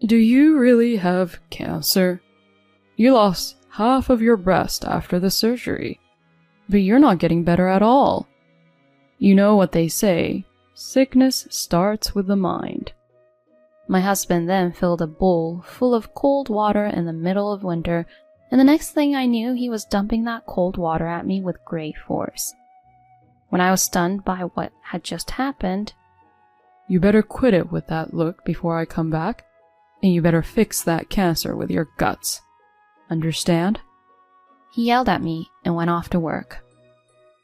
Do you really have cancer? You lost half of your breast after the surgery, but you're not getting better at all. You know what they say, sickness starts with the mind. My husband then filled a bowl full of cold water in the middle of winter, and the next thing I knew, he was dumping that cold water at me with great force. When I was stunned by what had just happened, You better quit it with that look before I come back, and you better fix that cancer with your guts. Understand? he yelled at me and went off to work.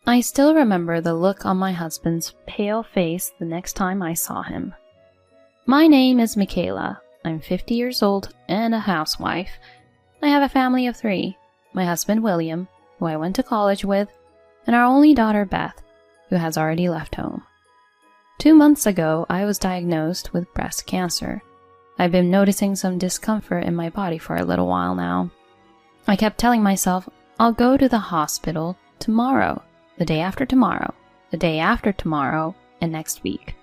I still remember the look on my husband's pale face the next time I saw him. My name is Michaela. I'm 50 years old and a housewife. I have a family of 3. My husband William, who I went to college with, and our only daughter Beth, who has already left home. 2 months ago, I was diagnosed with breast cancer. I've been noticing some discomfort in my body for a little while now. I kept telling myself, I'll go to the hospital tomorrow, the day after tomorrow, the day after tomorrow, and next week.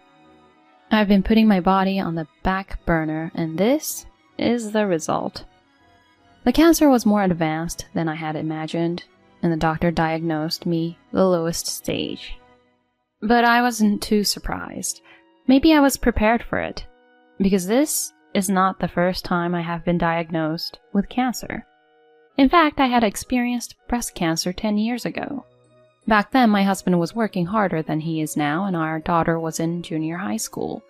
I've been putting my body on the back burner, and this is the result. The cancer was more advanced than I had imagined, and the doctor diagnosed me the lowest stage. But I wasn't too surprised. Maybe I was prepared for it, because this is not the first time I have been diagnosed with cancer. In fact, I had experienced breast cancer 10 years ago. Back then, my husband was working harder than he is now, and our daughter was in junior high school.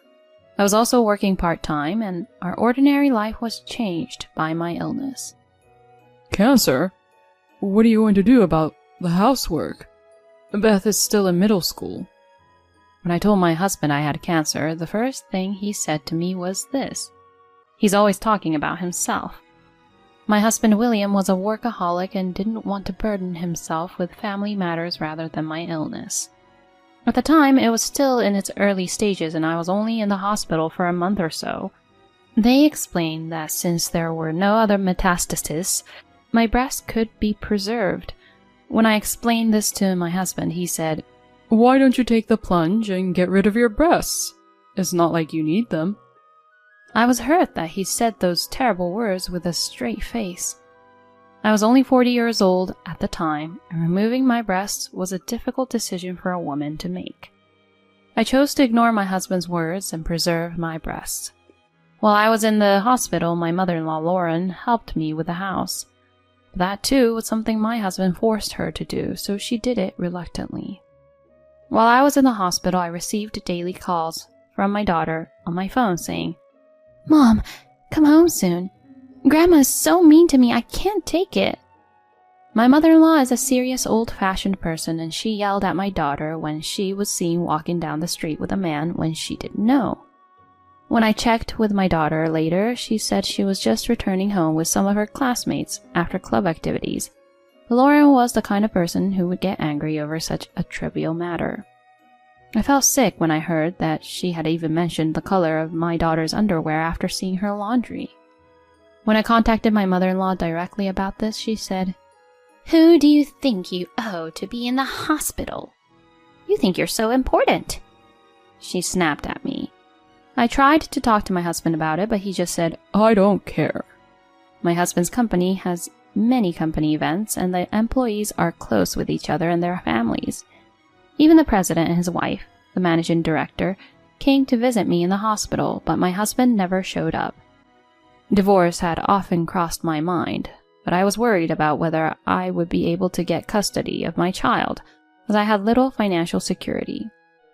I was also working part-time, and our ordinary life was changed by my illness. Cancer? What are you going to do about the housework? Beth is still in middle school. When I told my husband I had cancer, the first thing he said to me was this. He's always talking about himself. My husband William was a workaholic and didn't want to burden himself with family matters rather than my illness. At the time, it was still in its early stages and I was only in the hospital for a month or so. They explained that since there were no other metastases, my breast could be preserved. When I explained this to my husband, he said, Why don't you take the plunge and get rid of your breasts? It's not like you need them. I was hurt that he said those terrible words with a straight face. I was only 40 years old at the time, and removing my breasts was a difficult decision for a woman to make. I chose to ignore my husband's words and preserve my breasts. While I was in the hospital, my mother-in-law Lauren helped me with the house. That too was something my husband forced her to do, so she did it reluctantly. While I was in the hospital, I received daily calls from my daughter on my phone saying, Mom, come home soon. Grandma is so mean to me, I can't take it. My mother-in-law is a serious old-fashioned person, and she yelled at my daughter when she was seen walking down the street with a man when she didn't know. When I checked with my daughter later, she said she was just returning home with some of her classmates after club activities. Lauren was the kind of person who would get angry over such a trivial matter. I felt sick when I heard that she had even mentioned the color of my daughter's underwear after seeing her laundry. When I contacted my mother-in-law directly about this, she said, Who do you think you owe to be in the hospital? You think you're so important. She snapped at me. I tried to talk to my husband about it, but he just said, I don't care. My husband's company has many company events, and the employees are close with each other and their families. Even the president and his wife, the managing director, came to visit me in the hospital, but my husband never showed up. Divorce had often crossed my mind, but I was worried about whether I would be able to get custody of my child, as I had little financial security,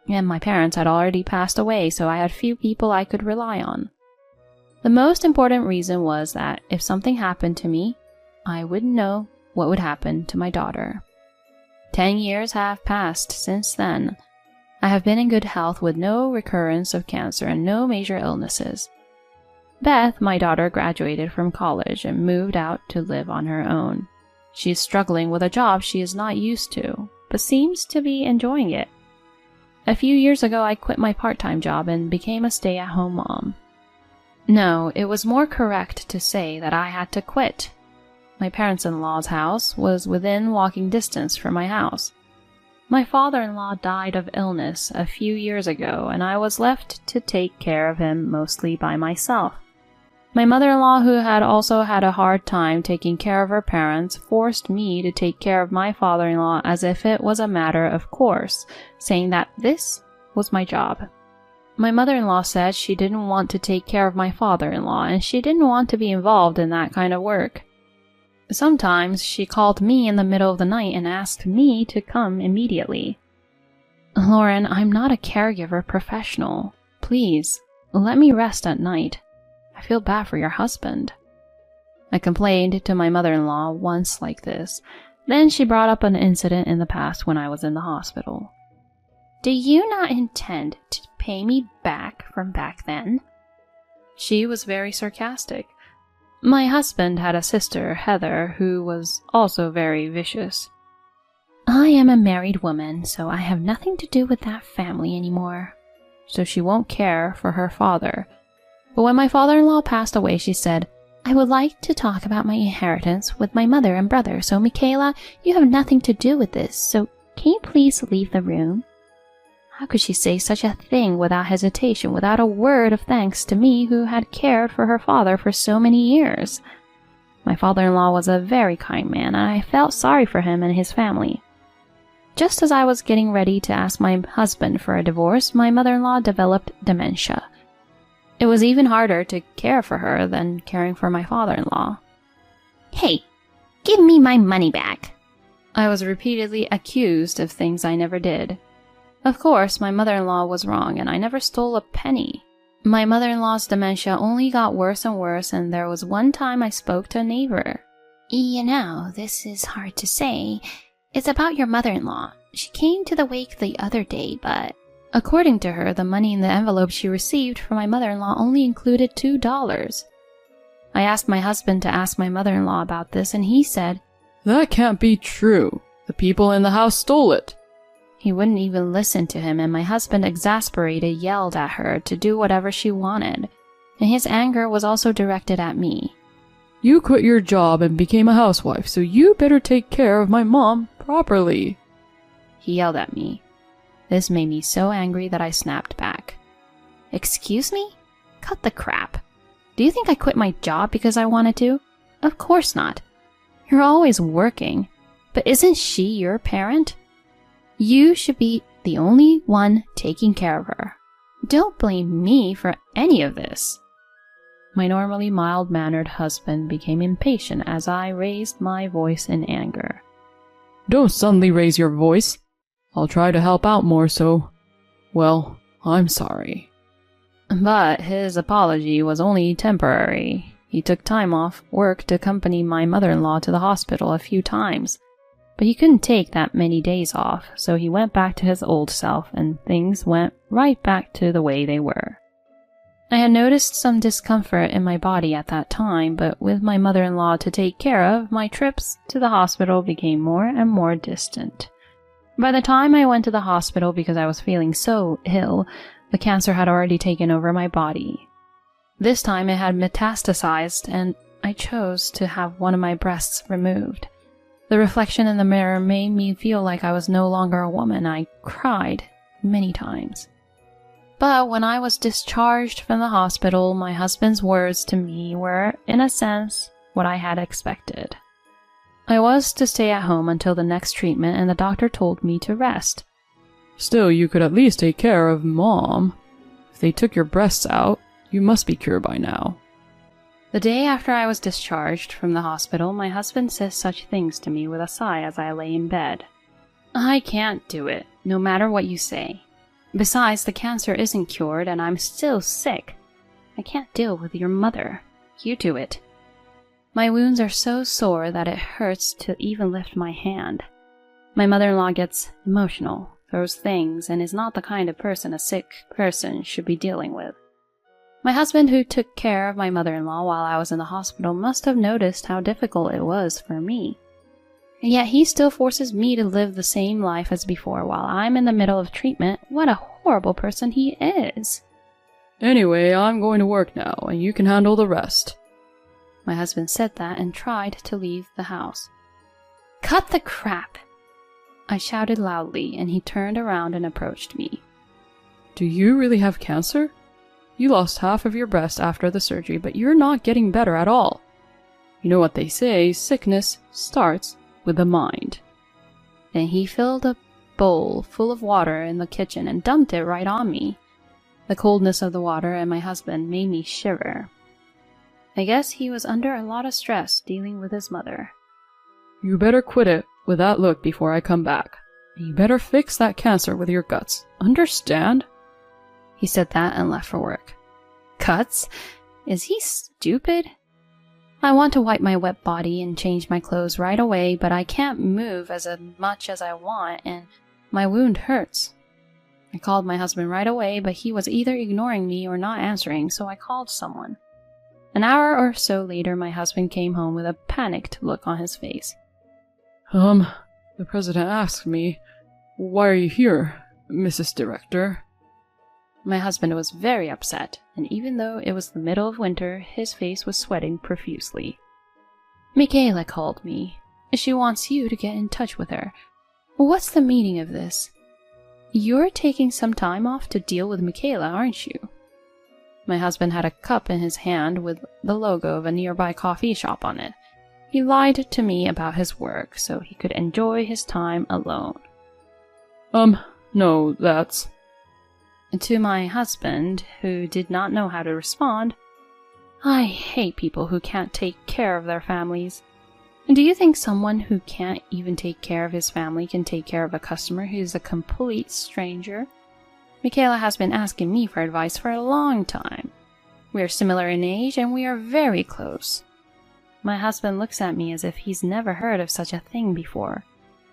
and my parents had already passed away, so I had few people I could rely on. The most important reason was that if something happened to me, I would know what would happen to my daughter. 10 years have passed since then. I have been in good health with no recurrence of cancer and no major illnesses. Beth, my daughter, graduated from college and moved out to live on her own. She is struggling with a job she is not used to, but seems to be enjoying it. A few years ago, I quit my part-time job and became a stay-at-home mom. No, it was more correct to say that I had to quit. My parents-in-law's house was within walking distance from my house. My father-in-law died of illness a few years ago, and I was left to take care of him mostly by myself. My mother-in-law, who had also had a hard time taking care of her parents, forced me to take care of my father-in-law as if it was a matter of course, saying that this was my job. My mother-in-law said she didn't want to take care of my father-in-law, and she didn't want to be involved in that kind of work. Sometimes she called me in the middle of the night and asked me to come immediately. Lauren, I'm not a caregiver professional. Please, let me rest at night. I feel bad for your husband. I complained to my mother-in-law once like this. Then she brought up an incident in the past when I was in the hospital. Do you not intend to pay me back from back then? She was very sarcastic. My husband had a sister, Heather, who was also very vicious. I am a married woman, so I have nothing to do with that family anymore. So she won't care for her father. But when my father-in-law passed away, she said, I would like to talk about my inheritance with my mother and brother, so Michaela, you have nothing to do with this, so can you please leave the room? How could she say such a thing without hesitation, without a word of thanks to me who had cared for her father for so many years? My father-in-law was a very kind man, and I felt sorry for him and his family. Just as I was getting ready to ask my husband for a divorce, my mother-in-law developed dementia. It was even harder to care for her than caring for my father-in-law. Hey, give me my money back. I was repeatedly accused of things I never did. Of course, my mother-in-law was wrong, and I never stole a penny. My mother-in-law's dementia only got worse and worse, and there was one time I spoke to a neighbor. You know, this is hard to say. It's about your mother-in-law. She came to the wake the other day, but... According to her, the money in the envelope she received from my mother-in-law only included $2. I asked my husband to ask my mother-in-law about this, and he said, That can't be true. The people in the house stole it. He wouldn't even listen to him, and my husband, exasperated, yelled at her to do whatever she wanted, and his anger was also directed at me. You quit your job and became a housewife, so you better take care of my mom properly. He yelled at me. This made me so angry that I snapped back. Excuse me? Cut the crap. Do you think I quit my job because I wanted to? Of course not. You're always working. But isn't she your parent? You should be the only one taking care of her. Don't blame me for any of this. My normally mild-mannered husband became impatient as I raised my voice in anger. Don't suddenly raise your voice. I'll try to help out more, so... Well, I'm sorry. But his apology was only temporary. He took time off work to accompany my mother-in-law to the hospital a few times. But he couldn't take that many days off, so he went back to his old self, and things went right back to the way they were. I had noticed some discomfort in my body at that time, but with my mother-in-law to take care of, my trips to the hospital became more and more distant. By the time I went to the hospital because I was feeling so ill, the cancer had already taken over my body. This time it had metastasized, and I chose to have one of my breasts removed. The reflection in the mirror made me feel like I was no longer a woman. I cried many times. But when I was discharged from the hospital, my husband's words to me were, in a sense, what I had expected. I was to stay at home until the next treatment, and the doctor told me to rest. Still, you could at least take care of Mom. If they took your breasts out, you must be cured by now. The day after I was discharged from the hospital, my husband says such things to me with a sigh as I lay in bed. I can't do it, no matter what you say. Besides, the cancer isn't cured, and I'm still sick. I can't deal with your mother. You do it. My wounds are so sore that it hurts to even lift my hand. My mother-in-law gets emotional, throws things, and is not the kind of person a sick person should be dealing with. My husband, who took care of my mother-in-law while I was in the hospital, must have noticed how difficult it was for me. And yet he still forces me to live the same life as before while I'm in the middle of treatment. What a horrible person he is. Anyway, I'm going to work now, and you can handle the rest. My husband said that and tried to leave the house. Cut the crap! I shouted loudly, and he turned around and approached me. Do you really have cancer? You lost half of your breast after the surgery, but you're not getting better at all. You know what they say, sickness starts with the mind. Then he filled a bowl full of water in the kitchen and dumped it right on me. The coldness of the water and my husband made me shiver. I guess he was under a lot of stress dealing with his mother. You better quit it with that look before I come back. You better fix that cancer with your guts. Understand? He said that and left for work. Guts? Is he stupid? I want to wipe my wet body and change my clothes right away, but I can't move as much as I want, and my wound hurts. I called my husband right away, but he was either ignoring me or not answering, so I called someone. An hour or so later, my husband came home with a panicked look on his face. The president asked me, "Why are you here, Mrs. Director?" My husband was very upset, and even though it was the middle of winter, his face was sweating profusely. Michaela called me. She wants you to get in touch with her. What's the meaning of this? You're taking some time off to deal with Michaela, aren't you? My husband had a cup in his hand with the logo of a nearby coffee shop on it. He lied to me about his work so he could enjoy his time alone. No, that's... To my husband, who did not know how to respond, I hate people who can't take care of their families. Do you think someone who can't even take care of his family can take care of a customer who is a complete stranger? Michaela has been asking me for advice for a long time. We are similar in age and we are very close. My husband looks at me as if he's never heard of such a thing before.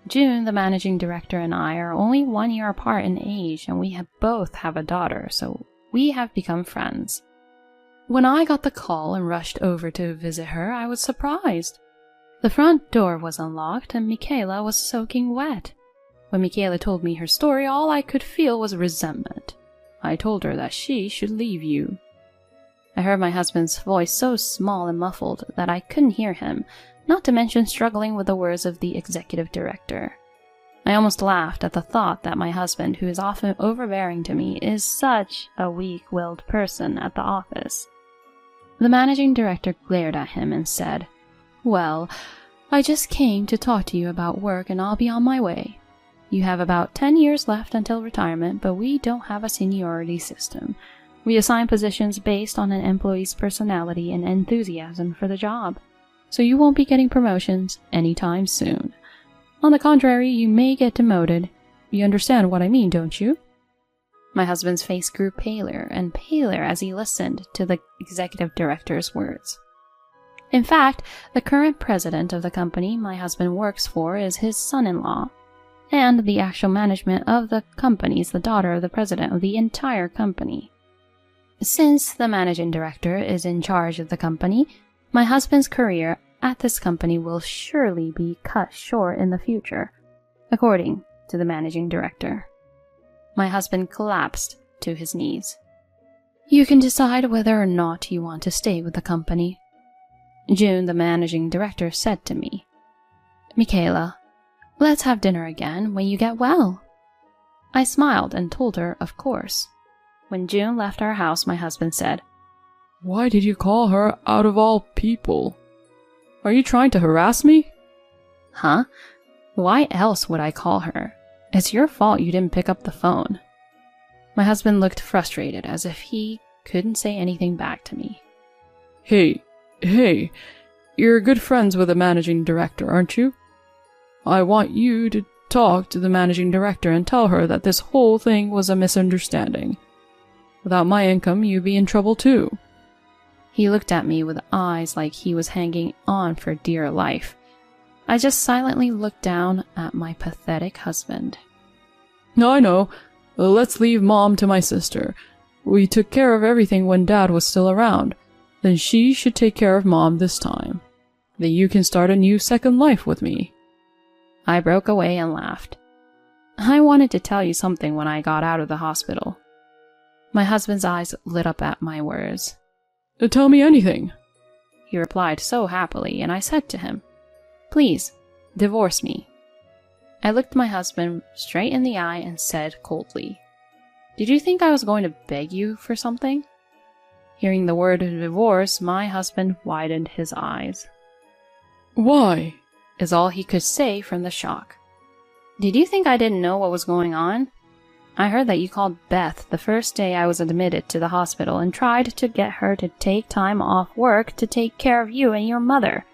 June, the managing director, and I are only 1 year apart in age, and we both have a daughter, so we have become friends. When I got the call and rushed over to visit her, I was surprised. The front door was unlocked, and Michaela was soaking wet. When Michaela told me her story, all I could feel was resentment. I told her that she should leave you. I heard my husband's voice so small and muffled that I couldn't hear him, not to mention struggling with the words of the executive director. I almost laughed at the thought that my husband, who is often overbearing to me, is such a weak-willed person at the office. The managing director glared at him and said, "Well, I just came to talk to you about work and I'll be on my way. You have about 10 years left until retirement, but we don't have a seniority system. We assign positions based on an employee's personality and enthusiasm for the job. So you won't be getting promotions anytime soon. On the contrary, you may get demoted. You understand what I mean, don't you?" My husband's face grew paler and paler as he listened to the executive director's words. In fact, the current president of the company my husband works for is his son-in-law, and the actual management of the company is the daughter of the president of the entire company. Since the managing director is in charge of the company, my husband's career at this company will surely be cut short in the future, according to the managing director. My husband collapsed to his knees. "You can decide whether or not you want to stay with the company," June, the managing director, said to me. "Michaela, let's have dinner again when you get well." I smiled and told her, of course. When June left our house, my husband said, "Why did you call her out of all people? Are you trying to harass me?" "Huh? Why else would I call her? It's your fault you didn't pick up the phone." My husband looked frustrated, as if he couldn't say anything back to me. Hey, you're good friends with the managing director, aren't you? I want you to talk to the managing director and tell her that this whole thing was a misunderstanding. Without my income, you'd be in trouble too." He looked at me with eyes like he was hanging on for dear life. I just silently looked down at my pathetic husband. "I know. Let's leave Mom to my sister. We took care of everything when Dad was still around. Then she should take care of Mom this time. Then you can start a new second life with me." I broke away and laughed. I wanted to tell you something when I got out of the hospital. My husband's eyes lit up at my words. "Tell me anything," he replied so happily, and I said to him, "Please, divorce me." I looked my husband straight in the eye and said coldly, "Did you think I was going to beg you for something? Hearing the word divorce, my husband widened his eyes. Why? Is all he could say from the shock. Did you think I didn't know what was going on? I heard that you called Beth the first day I was admitted to the hospital and tried to get her to take time off work to take care of you and your mother.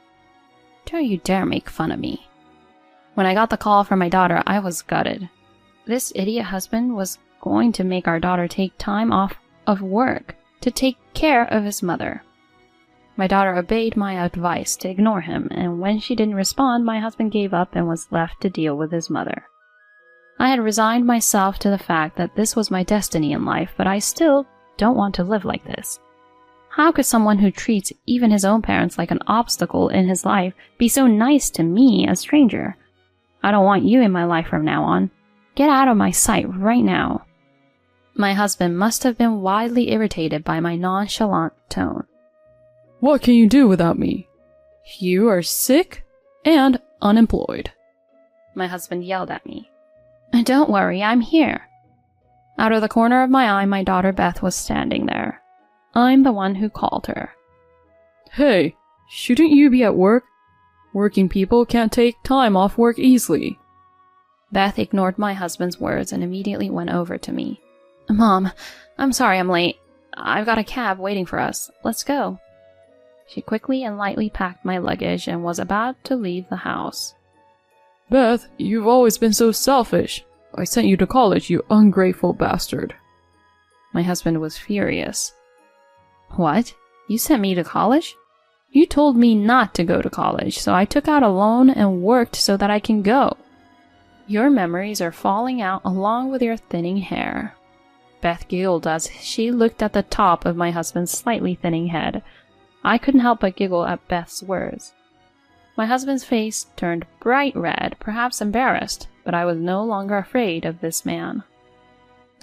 Don't you dare make fun of me. When I got the call from my daughter, I was gutted. This idiot husband was going to make our daughter take time off of work to take care of his mother. My daughter obeyed my advice to ignore him, and when she didn't respond, my husband gave up and was left to deal with his mother. I had resigned myself to the fact that this was my destiny in life, but I still don't want to live like this. How could someone who treats even his own parents like an obstacle in his life be so nice to me, a stranger? I don't want you in my life from now on. Get out of my sight right now. My husband must have been widely irritated by my nonchalant tone. What can you do without me? You are sick and unemployed. My husband yelled at me. Don't worry, I'm here. Out of the corner of my eye, my daughter Beth was standing there. I'm the one who called her. Hey, shouldn't you be at work? Working people can't take time off work easily. Beth ignored my husband's words and immediately went over to me. Mom, I'm sorry I'm late. I've got a cab waiting for us. Let's go. She quickly and lightly packed my luggage and was about to leave the house. Beth, you've always been so selfish. I sent you to college, you ungrateful bastard. My husband was furious. What? You sent me to college? You told me not to go to college, so I took out a loan and worked so that I can go. Your memories are falling out along with your thinning hair. Beth giggled as she looked at the top of my husband's slightly thinning head. I couldn't help but giggle at Beth's words. My husband's face turned bright red, perhaps embarrassed, but I was no longer afraid of this man.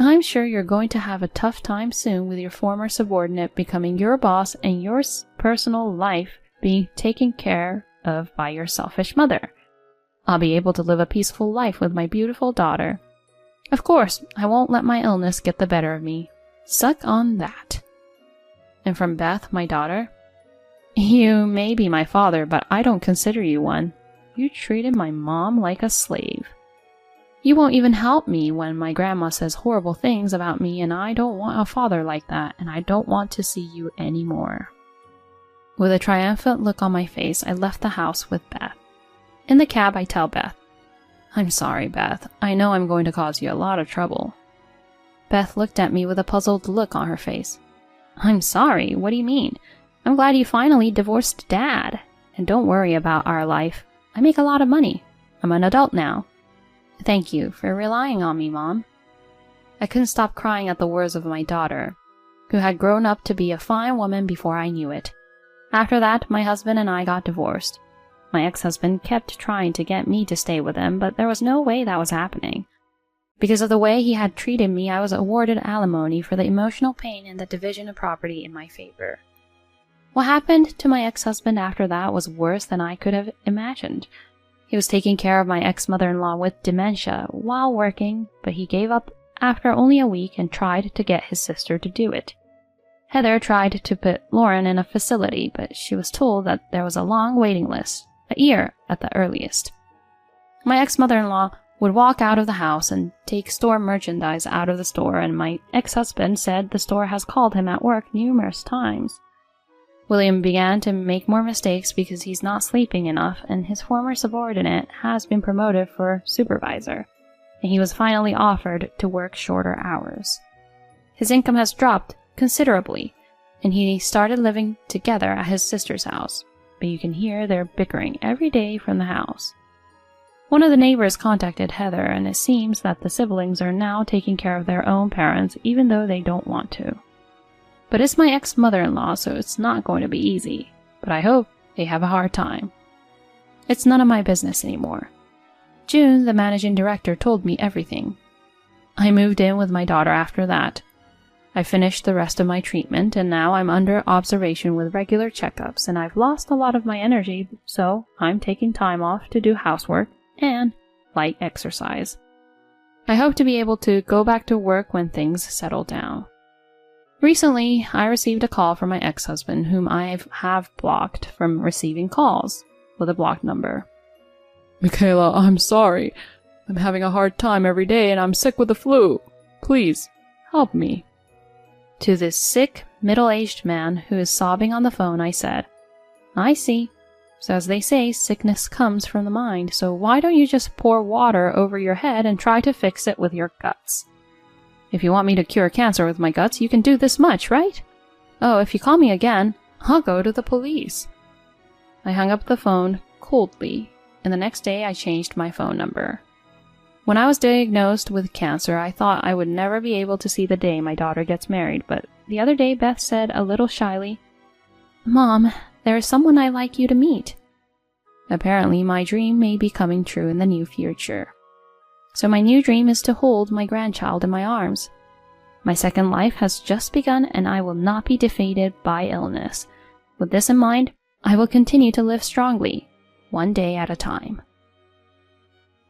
I'm sure you're going to have a tough time soon with your former subordinate becoming your boss and your personal life being taken care of by your selfish mother. I'll be able to live a peaceful life with my beautiful daughter. Of course, I won't let my illness get the better of me. Suck on that. And from Beth, my daughter, you may be my father, but I don't consider you one. You treated my mom like a slave. You won't even help me when my grandma says horrible things about me, and I don't want a father like that, and I don't want to see you anymore. With a triumphant look on my face, I left the house with Beth. In the cab, I tell Beth, I'm sorry, Beth. I know I'm going to cause you a lot of trouble. Beth looked at me with a puzzled look on her face. I'm sorry? What do you mean? I'm glad you finally divorced Dad. And don't worry about our life. I make a lot of money. I'm an adult now. Thank you for relying on me, Mom. I couldn't stop crying at the words of my daughter, who had grown up to be a fine woman before I knew it. After that, my husband and I got divorced. My ex-husband kept trying to get me to stay with him, but there was no way that was happening. Because of the way he had treated me, I was awarded alimony for the emotional pain and the division of property in my favor. What happened to my ex-husband after that was worse than I could have imagined. He was taking care of my ex-mother-in-law with dementia while working, but he gave up after only a week and tried to get his sister to do it. Heather tried to put Lauren in a facility, but she was told that there was a long waiting list, a year at the earliest. My ex-mother-in-law would walk out of the house and take store merchandise out of the store, and my ex-husband said the store has called him at work numerous times. William began to make more mistakes because he's not sleeping enough, and his former subordinate has been promoted for supervisor, and he was finally offered to work shorter hours. His income has dropped considerably, and he started living together at his sister's house, but you can hear their bickering every day from the house. One of the neighbors contacted Heather, and it seems that the siblings are now taking care of their own parents even though they don't want to. But it's my ex-mother-in-law, so it's not going to be easy, but I hope they have a hard time. It's none of my business anymore. June, the managing director, told me everything. I moved in with my daughter after that. I finished the rest of my treatment, and now I'm under observation with regular checkups, and I've lost a lot of my energy, so I'm taking time off to do housework and light exercise. I hope to be able to go back to work when things settle down. Recently, I received a call from my ex-husband, whom I have blocked from receiving calls with a blocked number. Michaela, I'm sorry. I'm having a hard time every day and I'm sick with the flu. Please, help me. To this sick, middle-aged man who is sobbing on the phone, I said, I see. So as they say, sickness comes from the mind, so why don't you just pour water over your head and try to fix it with your guts? If you want me to cure cancer with my guts, you can do this much, right? Oh, if you call me again, I'll go to the police. I hung up the phone coldly, and the next day I changed my phone number. When I was diagnosed with cancer, I thought I would never be able to see the day my daughter gets married, but the other day Beth said a little shyly, Mom, there is someone I'd like you to meet. Apparently, my dream may be coming true in the near future. So my new dream is to hold my grandchild in my arms. My second life has just begun and I will not be defeated by illness. With this in mind, I will continue to live strongly, one day at a time.